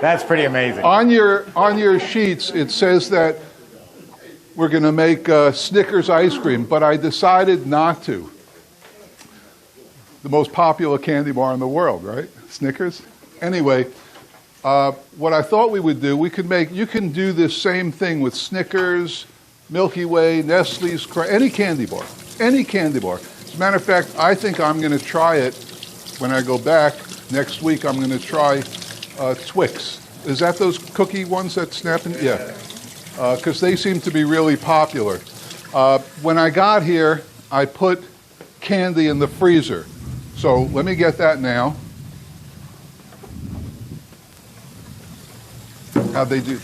That's pretty amazing. On your sheets, it says that we're going to make Snickers ice cream, but I decided not to. The most popular candy bar in the world, right? Snickers. Anyway, what I thought we would do, you can do this same thing with Snickers, Milky Way, Nestle's, any candy bar. Any candy bar. As a matter of fact, I think I'm going to try it when I go back next week. I'm going to try Twix. Is that those cookie ones that snap in? Yeah. Because they seem to be really popular. When I got here, I put candy in the freezer. So let me get that now. How'd they do?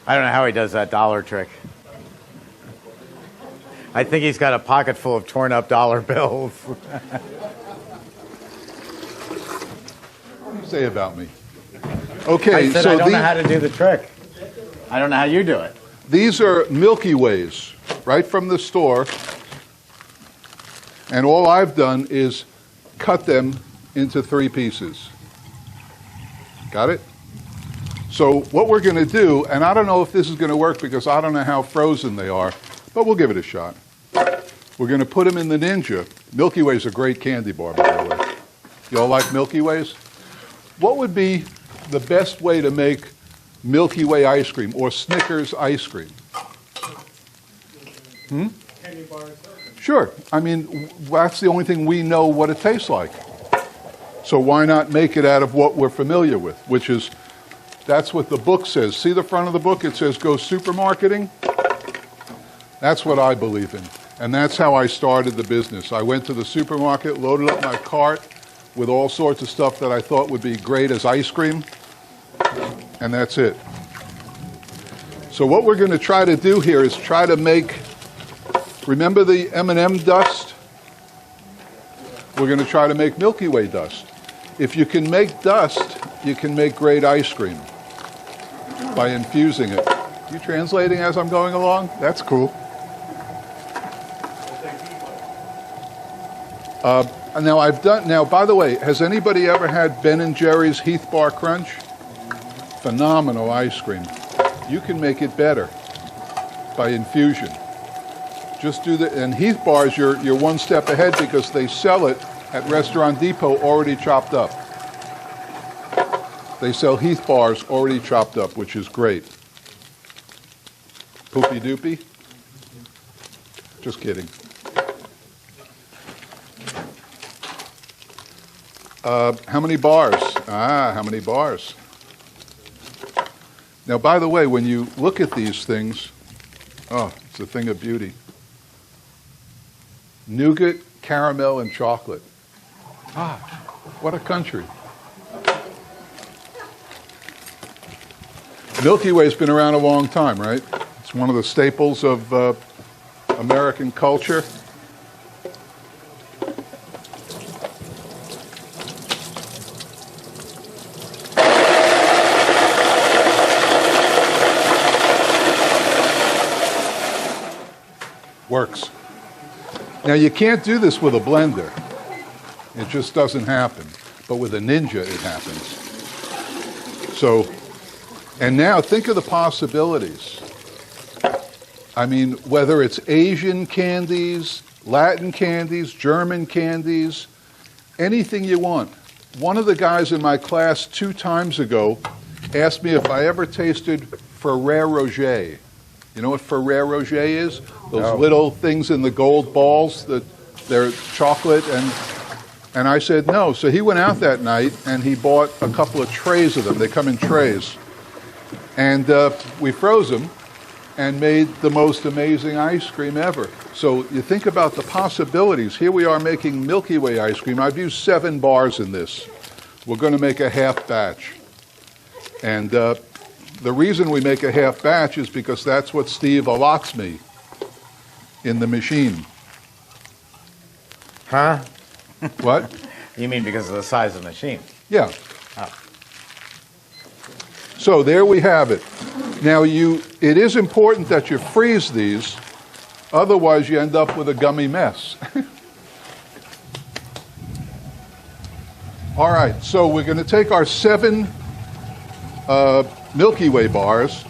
I don't know how he does that dollar trick. I think he's got a pocket full of torn up dollar bills. What do you say about me? Okay, I said so I don't know how to do the trick. I don't know how you do it. These are Milky Ways, right from the store. And all I've done is cut them into 3 pieces. Got it? So what we're going to do, and I don't know if this is going to work because I don't know how frozen they are, but we'll give it a shot. We're going to put them in the Ninja. Milky Way's a great candy bar, by the way. You all like Milky Ways? What would be the best way to make Milky Way ice cream or Snickers ice cream? Candy bars. Sure. I mean, that's the only thing we know what it tastes like. So why not make it out of what we're familiar with, which is, that's what the book says. See the front of the book? It says, go supermarketing. That's what I believe in. And that's how I started the business. I went to the supermarket, loaded up my cart with all sorts of stuff that I thought would be great as ice cream, and that's it. So what we're going to try to do here is try to make, remember the M&M dust? We're going to try to make Milky Way dust. If you can make dust, you can make great ice cream by infusing it. You translating as I'm going along? That's cool. Now, by the way, has anybody ever had Ben & Jerry's Heath Bar Crunch? Phenomenal ice cream. You can make it better by infusion. Just do that, and Heath Bars, you're one step ahead because they sell it at Restaurant Depot already chopped up. They sell Heath Bars already chopped up, which is great. Poopy doopy? Just kidding. How many bars? How many bars? Now, by the way, when you look at these things, oh, it's a thing of beauty. Nougat, caramel, and chocolate. What a country. Milky Way's been around a long time, right? It's one of the staples of American culture. Works. Now, you can't do this with a blender. It just doesn't happen. But with a Ninja, it happens. So, and now think of the possibilities. I mean, whether it's Asian candies, Latin candies, German candies, anything you want. One of the guys in my class 2 times ago asked me if I ever tasted Ferrero Rocher. You know what Ferrero Rocher is? Those little things in the gold balls that they're chocolate, and I said no. So he went out that night and he bought a couple of trays of them. They come in trays. And we froze them and made the most amazing ice cream ever. So you think about the possibilities. Here we are making Milky Way ice cream. I've used 7 bars in this. We're going to make a half batch. And the reason we make a half batch is because that's what Steve allots me in the machine. Huh? What? You mean because of the size of the machine? Yeah. Oh. So there we have it. Now it is important that you freeze these, otherwise you end up with a gummy mess. All right, so we're going to take our 7 Milky Way bars.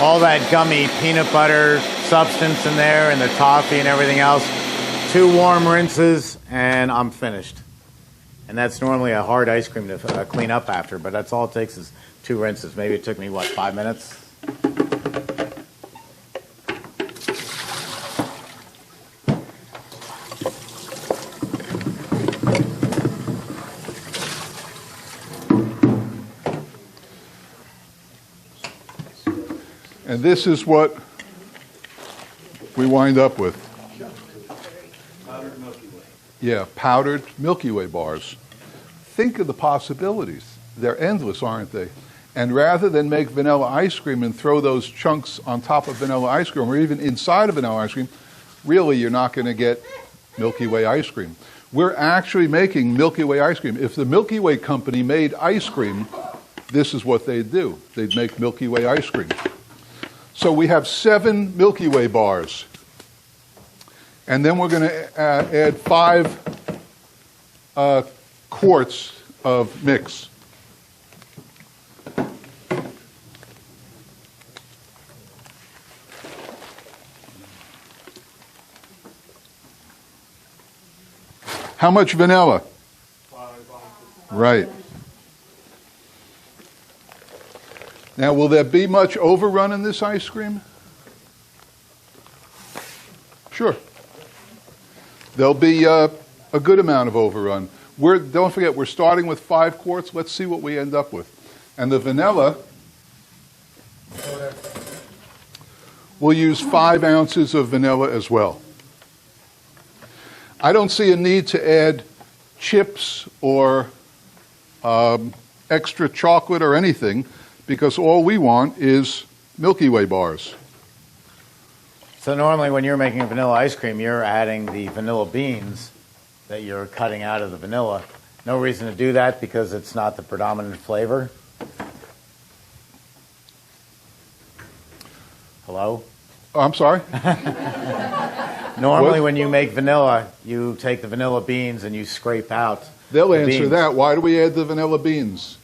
All that gummy peanut butter substance in there and the toffee and everything else. 2 warm rinses and I'm finished. And that's normally a hard ice cream to clean up after, but that's all it takes is 2 rinses. Maybe it took me, 5 minutes? And this is what we wind up with. Powdered Milky Way. Yeah, powdered Milky Way bars. Think of the possibilities. They're endless, aren't they? And rather than make vanilla ice cream and throw those chunks on top of vanilla ice cream or even inside of vanilla ice cream, really you're not going to get Milky Way ice cream. We're actually making Milky Way ice cream. If the Milky Way company made ice cream, this is what they'd do. They'd make Milky Way ice cream. So we have 7 Milky Way bars. And then we're going to add 5 quarts of mix. How much vanilla? 5 ounces. Right. Now, will there be much overrun in this ice cream? Sure. There'll be a good amount of overrun. Don't forget, we're starting with 5 quarts. Let's see what we end up with. And the vanilla, we'll use 5 ounces of vanilla as well. I don't see a need to add chips or extra chocolate or anything, because all we want is Milky Way bars. So normally when you're making a vanilla ice cream, you're adding the vanilla beans that you're cutting out of the vanilla. No reason to do that because it's not the predominant flavor. Hello? Oh, I'm sorry? Normally What? when you make vanilla, you take the vanilla beans and you scrape out They'll the answer beans. that. Why do we add the vanilla beans?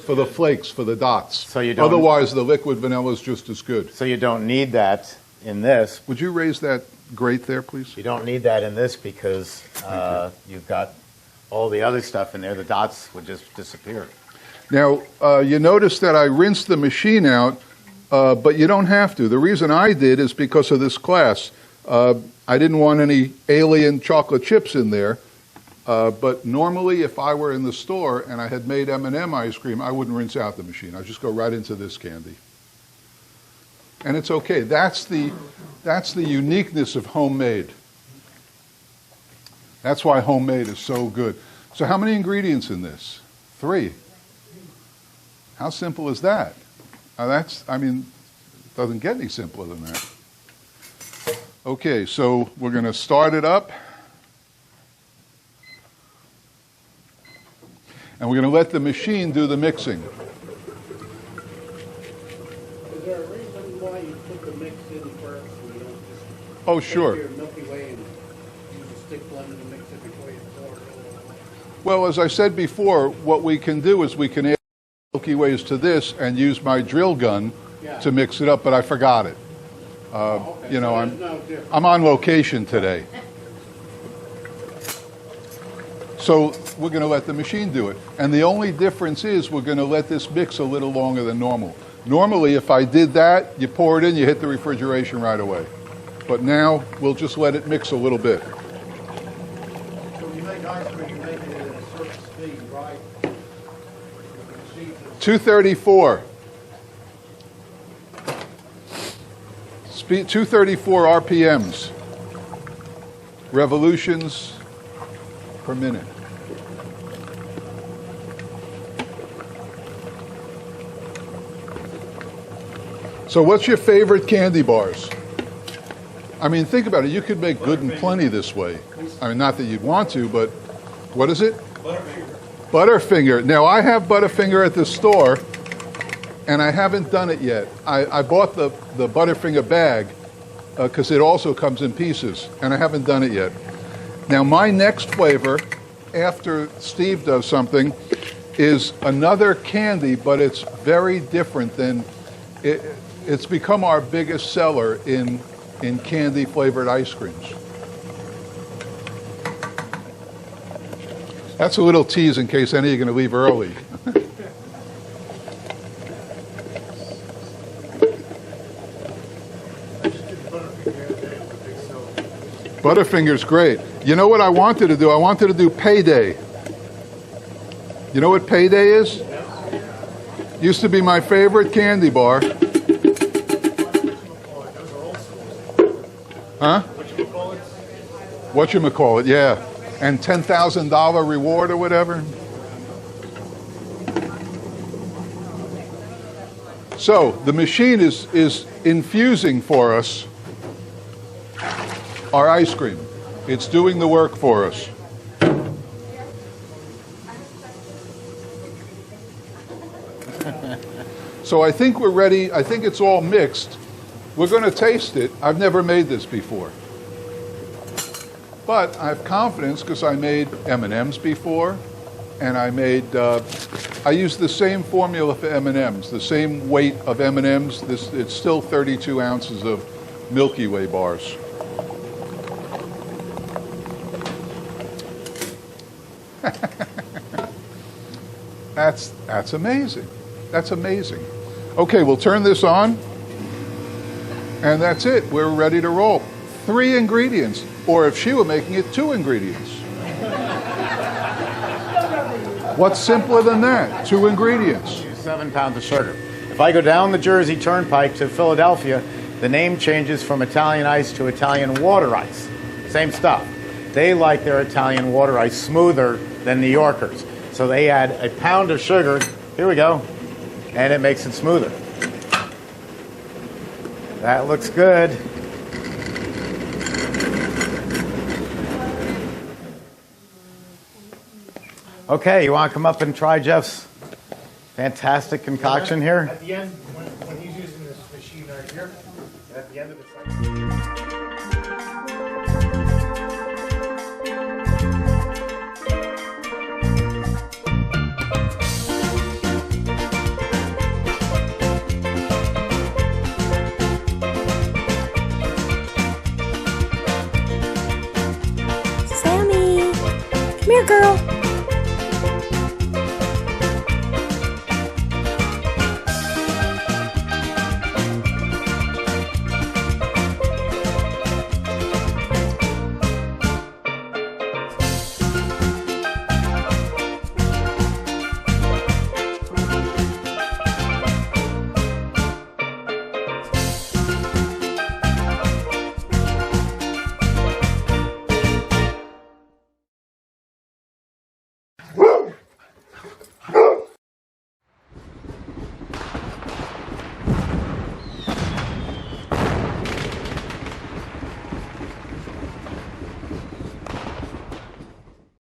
For the flakes, for the dots. So you don't- Otherwise, the liquid vanilla is just as good. So you don't need that in this. Would you raise that grate there, please? You don't need that in this because you've got all the other stuff in there. The dots would just disappear. Now, you notice that I rinsed the machine out, but you don't have to. The reason I did is because of this class. I didn't want any alien chocolate chips in there. But normally, if I were in the store and I had made M&M ice cream, I wouldn't rinse out the machine. I'd just go right into this candy. And it's okay. That's the uniqueness of homemade. That's why homemade is so good. So how many ingredients in this? 3. How simple is that? It doesn't get any simpler than that. Okay, so we're going to start it up. And we're going to let the machine do the mixing. Is there a reason why you put the mix in first and you don't just Oh, sure. take your Milky Way and use a stick blender to mix it before you pour it? Well, as I said before, what we can do is we can add Milky Ways to this and use my drill gun to mix it up, but I forgot it. Okay, You know, so I'm there's no difference. I'm on location today. So we're going to let the machine do it. And the only difference is we're going to let this mix a little longer than normal. Normally, if I did that, you pour it in, you hit the refrigeration right away. But now, we'll just let it mix a little bit. So when you make ice cream, you make it at a certain speed, right? 234. Speed 234 RPMs. revolutions per minute. So what's your favorite candy bars? I mean, think about it. You could make good and plenty this way. I mean, not that you'd want to, but what is it? Butterfinger. Butterfinger. Now, I have Butterfinger at the store, and I haven't done it yet. I bought the Butterfinger bag because it also comes in pieces, and I haven't done it yet. Now, my next flavor, after Steve does something, is another candy, but it's very different than... It's become our biggest seller in candy-flavored ice creams. That's a little tease in case any of you are going to leave early. Butterfinger's great. You know what I wanted to do? I wanted to do Payday. You know what Payday is? Used to be my favorite candy bar. Huh? Whatchamacallit, yeah. And $10,000 reward or whatever. So the machine is infusing for us our ice cream. It's doing the work for us. So I think we're ready. I think it's all mixed. We're going to taste it. I've never made this before. But I have confidence because I made M&Ms before, and I used the same formula for M&Ms, the same weight of M&Ms. It's still 32 ounces of Milky Way bars. That's amazing. That's amazing. Okay, we'll turn this on, and that's it. We're ready to roll. 3 ingredients, or if she were making it, 2 ingredients. What's simpler than that? 2 ingredients. 7 pounds of sugar. If I go down the Jersey Turnpike to Philadelphia, the name changes from Italian ice to Italian water ice. Same stuff. They like their Italian water ice smoother than New Yorkers. So they add a pound of sugar, here we go, and it makes it smoother. That looks good. Okay, you want to come up and try Jeff's fantastic concoction here? At the end, when he's using this machine right here, at the end of the cycle. Sammy, come here, girl.